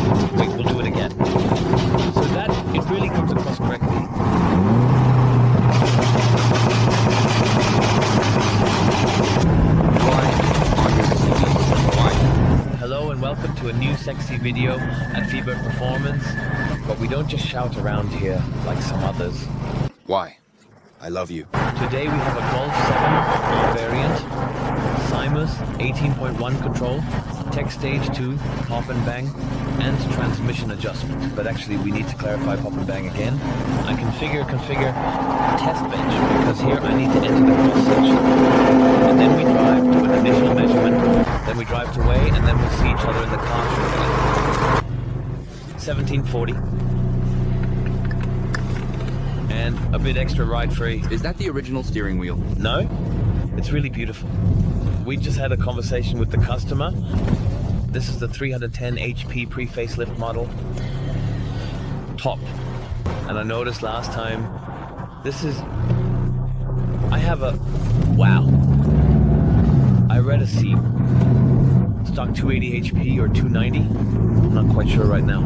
Wait, we'll do it again. So that, it really comes across correctly. Hello and welcome to a new sexy video at Hibert Performance, but we don't just shout around here like some others. Why? I love you. Today we have a Golf 7 variant, Simus 18.1 control, tech stage 2, pop and bang, and transmission adjustment. But actually we need to clarify pop and bang again. I configure test bench because here I need to enter the cross section. And then we drive to an initial measurement, then we drive to weigh, and then we'll see each other in the car shortly. 1740. And a bit extra ride free. Is that the original steering wheel? No, it's really beautiful. We just had a conversation with the customer. This is the 310 HP pre-facelift model. Top. And I noticed last time, wow. I read a seat, stock 280 HP or 290, I'm not quite sure right now.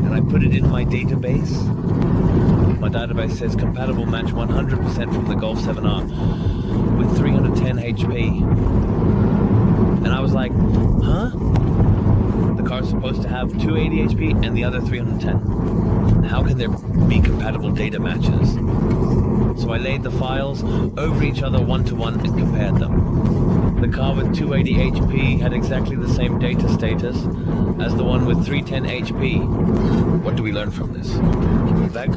And I put it in my database. My database says compatible match 100% from the Golf 7R with 310 HP. And I was like, huh? The car's supposed to have 280 HP and the other 310. How can there be compatible data matches? So I laid the files over each other one-to-one and compared them. The car with 280 HP had exactly the same data status as the one with 310 HP. What do we learn from this? VAG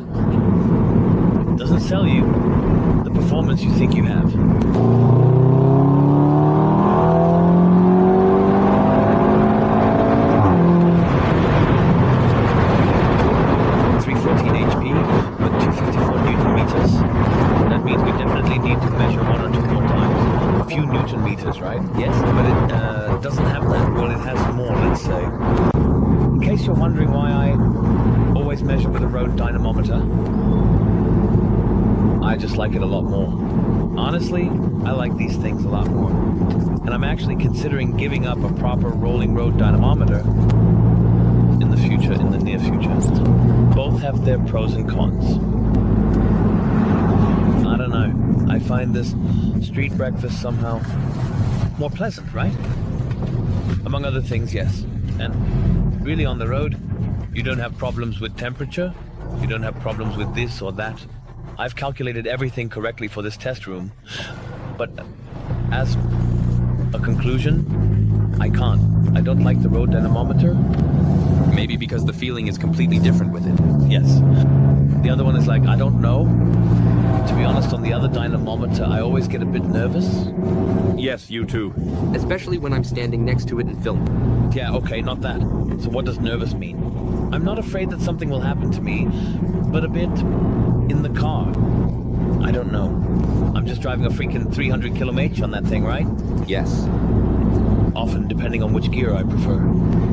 doesn't sell you the performance you think you have. 314 HP with 254 Newton meters. That means we definitely need to measure one or two more times. A few Newton meters, right? Yes, but it doesn't have that. Well, it has more, let's say. In case you're wondering why I always measure with a road dynamometer, I just like it a lot more. Honestly, I like these things a lot more. And I'm actually considering giving up a proper rolling road dynamometer in the future, in the near future. Both have their pros and cons. I don't know. I find this street breakfast somehow more pleasant, right? Among other things, yes. And really on the road, you don't have problems with temperature. You don't have problems with this or that. I've calculated everything correctly for this test room, but as a conclusion, I can't. I don't like the road dynamometer. Maybe because the feeling is completely different with it. Yes. The other one is like, I don't know. To be honest, on the other dynamometer, I always get a bit nervous. Yes, you too. Especially when I'm standing next to it and filming. Yeah, okay, not that. So what does nervous mean? I'm not afraid that something will happen to me, but a bit in the car. I don't know. I'm just driving a freaking 300 km/h on that thing, right? Yes. Often depending on which gear I prefer.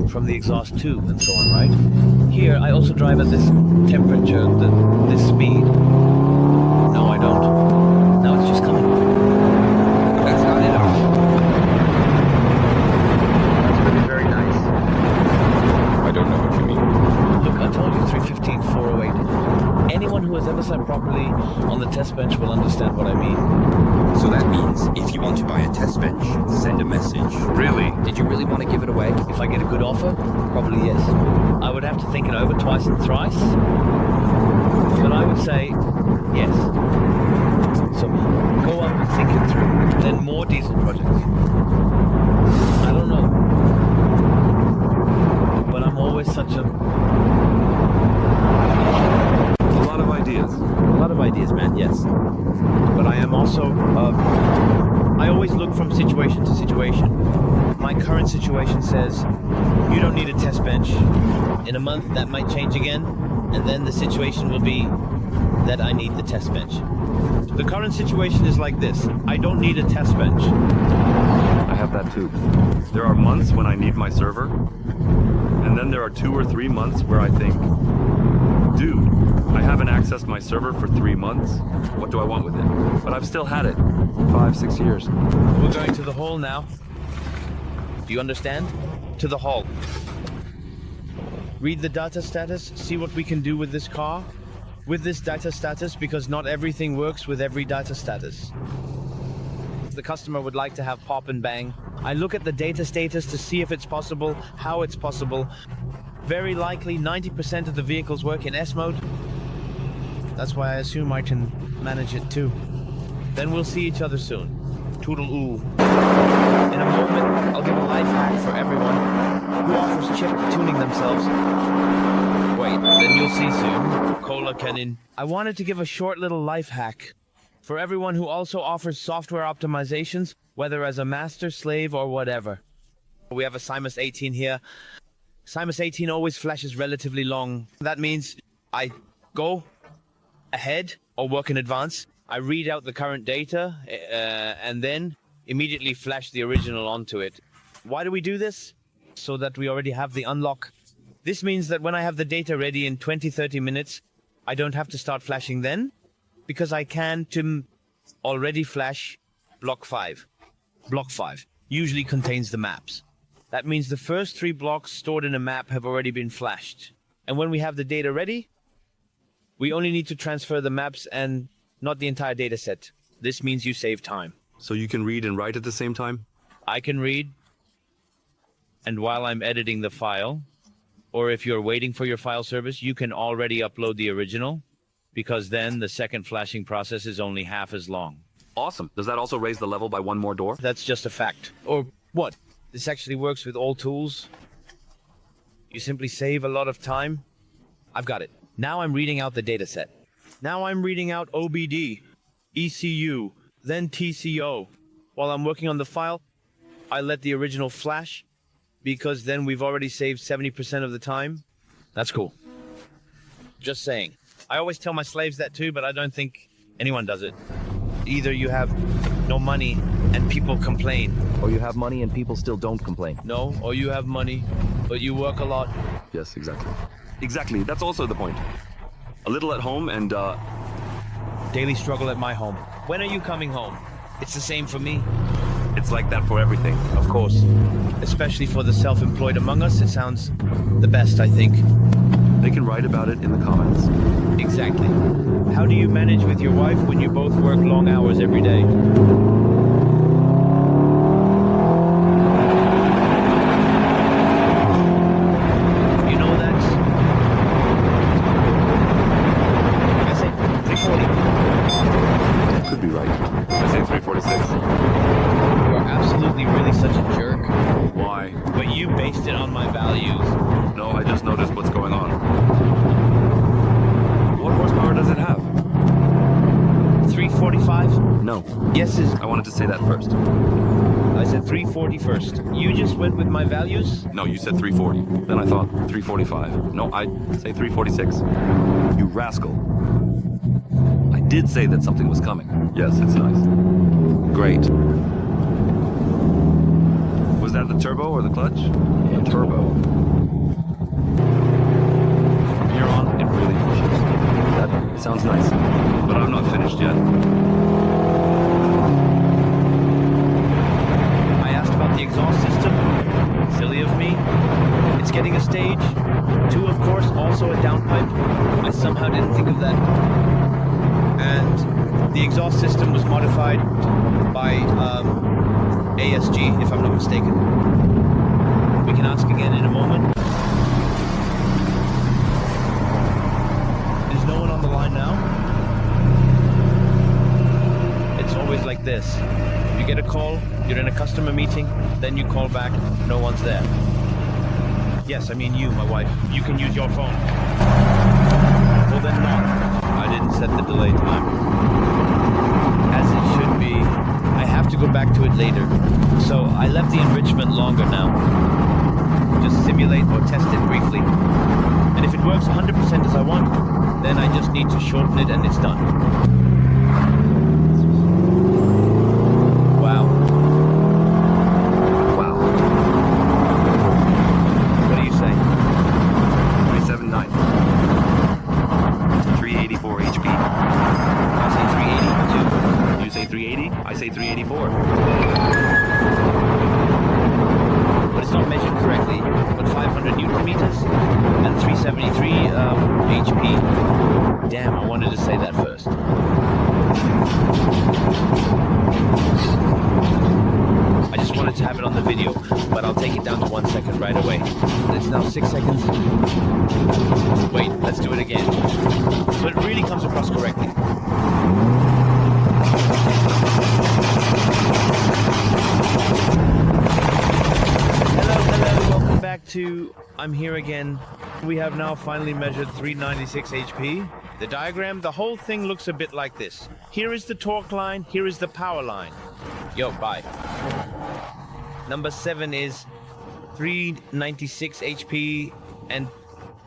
From the exhaust too, and so on, right? Here, I also drive at this temperature, this speed. No, I don't. Now it's just coming. That's not it at all. That's really very nice. I don't know what you mean. Look, I told you 315, 408. Anyone who has ever sat properly on the test bench will understand what I mean. So that means if you want to buy a test bench, send a message. Really? Did you really want to give it away? If I get a good offer, probably yes. I would have to think it over twice and thrice. But I would say yes. So go up and think it through. Then more diesel projects. I don't know. But I'm always such a lot of ideas. A lot of ideas, man, yes. But I am also, I always look from situation to situation. My current situation says, you don't need a test bench. In a month, that might change again. And then the situation will be that I need the test bench. The current situation is like this. I don't need a test bench. I have that too. There are months when I need my server, and then there are 2 or 3 months where I think, dude, I haven't accessed my server for 3 months. What do I want with it? But I've still had it 5, 6 years. We're going to the hall now. Do you understand? To the hall. read the data status, see what we can do with this car, with this data status, because not everything works with every data status. The customer would like to have pop and bang. I look at the data status to see if it's possible, how it's possible. Very likely 90% of the vehicles work in S mode. That's why I assume I can manage it too. Then we'll see each other soon. Toodle-oo. In a moment, I'll give a life hack for everyone who offers chip tuning themselves. Wait, then you'll see soon. Cola Kenin. I wanted to give a short little life hack for everyone who also offers software optimizations, whether as a master, slave, or whatever. We have a Simus 18 here. Simus 18 always flashes relatively long. That means I go ahead or work in advance. I read out the current data and then immediately flash the original onto it. Why do we do this? So that we already have the unlock. This means that when I have the data ready in 20-30 minutes, I don't have to start flashing then, because I can already flash block 5. Block 5 usually contains the maps. That means the first 3 blocks stored in a map have already been flashed. And when we have the data ready, we only need to transfer the maps and not the entire data set. This means you save time. So you can read and write at the same time? I can read, and while I'm editing the file, or if you're waiting for your file service, you can already upload the original, because then the second flashing process is only half as long. Awesome. Does that also raise the level by 1 more door? That's just a fact. Or what? This actually works with all tools. You simply save a lot of time. I've got it. Now I'm reading out the data set. Now I'm reading out OBD, ECU, then TCO. While I'm working on the file, I let the original flash, because then we've already saved 70% of the time. That's cool. Just saying. I always tell my slaves that too, but I don't think anyone does it. Either you have no money and people complain. Or you have money and people still don't complain. No, or you have money, but you work a lot. Yes, exactly. Exactly, that's also the point. A little at home and, Daily struggle at my home. When are you coming home? It's the same for me. it's like that for everything. Of course. Especially for the self-employed among us, it sounds the best, I think. They can write about it in the comments. Exactly. How do you manage with your wife when you both work long hours every day? You know that? I say 340. Could be right. I say 346. You are absolutely really such a jerk. Why? But you based it on my values. No, I just noticed what's going on. What horsepower does it have? 345? No. Yes is... I wanted to say that first. I said 340 first. You just went with my values? No, you said 340. Then I thought 345. No, I'd say 346. You rascal. I did say that something was coming. Yes, it's nice. Great. Was that the turbo or the clutch? The turbo. From here on, it really pushes. That sounds nice. But I'm not finished yet. I asked about the exhaust system. Silly of me. It's getting a stage. 2, of course, also a downpipe. I somehow didn't think of that. And the exhaust system was modified by ASG, if I'm not mistaken. We can ask again in a moment. Is no one on the line now? It's always like this. You get a call, you're in a customer meeting, then you call back, no one's there. Yes, I mean you, my wife. You can use your phone. Well then not. I didn't set the delay time. As it should be. I have to go back to it later. So I left the enrichment longer now. Just simulate or test it briefly. And if it works 100% as I want, then I just need to shorten it and it's done. Wow. Wow. What do you say? 379. 384 HP. I say 382. You say 380? I say 384. But it's not measured correctly. But 500 newton meters and 73 HP. Damn, I wanted to say that first. I just wanted to have it on the video, but I'll take it down to 1 second right away. It's now 6 seconds. Wait, let's do it again. So it really comes across correctly. Hello, welcome back to I'm Here Again. We have now finally measured 396 HP. The diagram, the whole thing looks a bit like this. Here is the torque line, here is the power line. Yo, bye. Number 7 is 396 HP and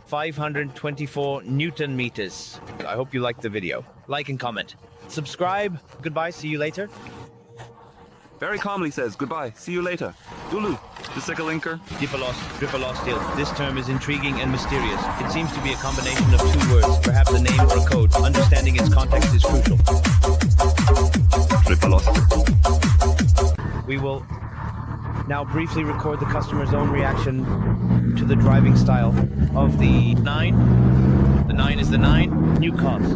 524 Newton meters. I hope you liked the video. Like and comment. Subscribe. Goodbye, see you later. Very calmly says, goodbye, see you later. Dulu, the linker. Diplolos deal. This term is intriguing and mysterious. It seems to be a combination of two words, perhaps a name or a code. Understanding its context is crucial. Tripolos. We will now briefly record the customer's own reaction to the driving style of the 9. The 9 is the 9. New cars.